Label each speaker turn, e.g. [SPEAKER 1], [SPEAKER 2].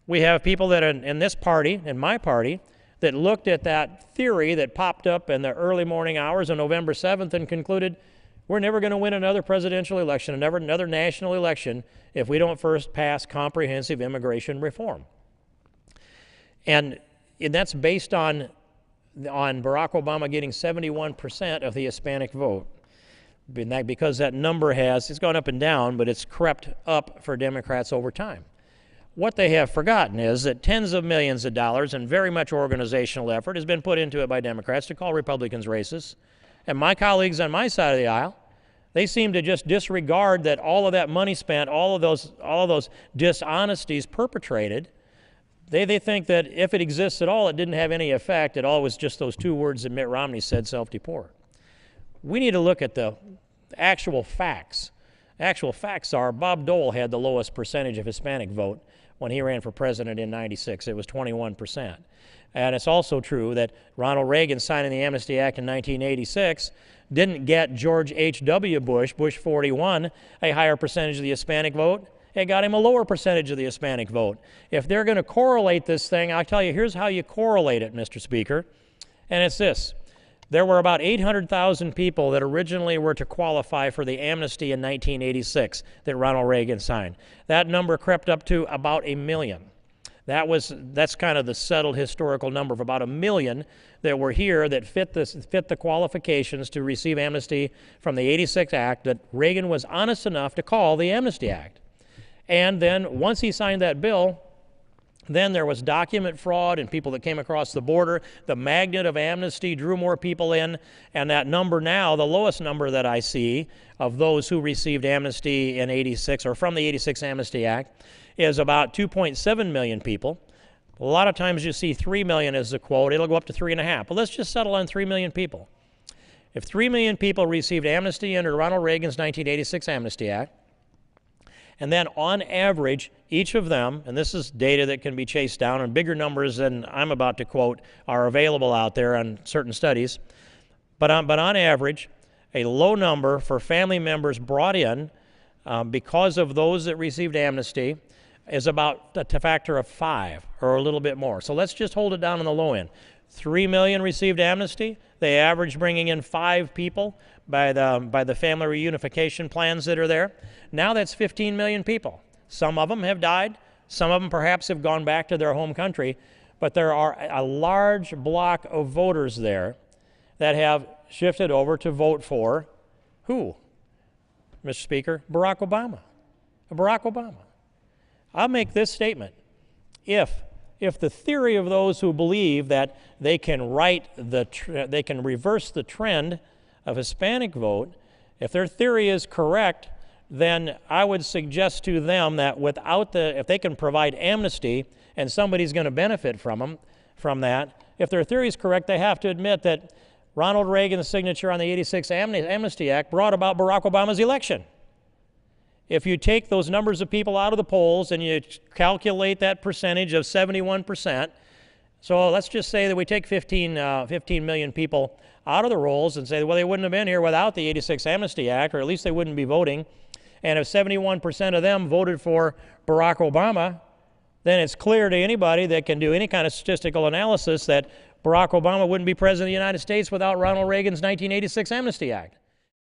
[SPEAKER 1] We have people that are in this party, in my party, that looked at that theory that popped up in the early morning hours on November 7th and concluded we're never going to win another presidential election, another national election, if we don't first pass comprehensive immigration reform. And that's based on Barack Obama getting 71% of the Hispanic vote. Because that number it's gone up and down, but it's crept up for Democrats over time. What they have forgotten is that tens of millions of dollars and very much organizational effort has been put into it by Democrats to call Republicans racist. And my colleagues on my side of the aisle, they seem to just disregard that all of that money spent, all of those dishonesties perpetrated. They think that if it exists at all, it didn't have any effect. It all was just those two words that Mitt Romney said, self-deport. We need to look at the actual facts. Actual facts are Bob Dole had the lowest percentage of Hispanic vote when he ran for president in '96. It was 21%. And it's also true that Ronald Reagan signing the Amnesty Act in 1986 didn't get George H.W. Bush, Bush 41, a higher percentage of the Hispanic vote. It got him a lower percentage of the Hispanic vote. If they're going to correlate this thing, I'll tell you, here's how you correlate it, Mr. Speaker, and it's this. There were about 800,000 people that originally were to qualify for the amnesty in 1986 that Ronald Reagan signed. That number crept up to about 1 million. That's kind of the settled historical number of about 1 million that were here that fit the qualifications to receive amnesty from the '86 Act that Reagan was honest enough to call the Amnesty Act. And then once he signed that bill, then there was document fraud and people that came across the border. The magnet of amnesty drew more people in, and that number now, the lowest number that I see of those who received amnesty in '86 or from the '86 Amnesty Act is about 2.7 million people. A lot of times you see 3 million as the quote. It'll go up to 3.5. But let's just settle on 3 million people. If 3 million people received amnesty under Ronald Reagan's 1986 Amnesty Act, and then on average, each of them, and this is data that can be chased down, and bigger numbers than I'm about to quote are available out there on certain studies, but on average, a low number for family members brought in because of those that received amnesty is about a factor of 5 or a little bit more. So let's just hold it down on the low end. 3 million received amnesty. They average bringing in 5 people by the family reunification plans that are there. Now that's 15 million people. Some of them have died. Some of them perhaps have gone back to their home country. But there are a large block of voters there that have shifted over to vote for who, Mr. Speaker? Barack Obama. Barack Obama. I'll make this statement. If the theory of those who believe that they can they can reverse the trend of Hispanic vote, if their theory is correct, then I would suggest to them that if they can provide amnesty and somebody's going to benefit from that, if their theory is correct, they have to admit that Ronald Reagan's signature on the '86 Amnesty Act brought about Barack Obama's election. If you take those numbers of people out of the polls and you calculate that percentage of 71%, so let's just say that we take 15 million people out of the rolls and say, well, they wouldn't have been here without the '86 Amnesty Act, or at least they wouldn't be voting. And if 71% of them voted for Barack Obama, then it's clear to anybody that can do any kind of statistical analysis that Barack Obama wouldn't be president of the United States without Ronald Reagan's 1986 Amnesty Act.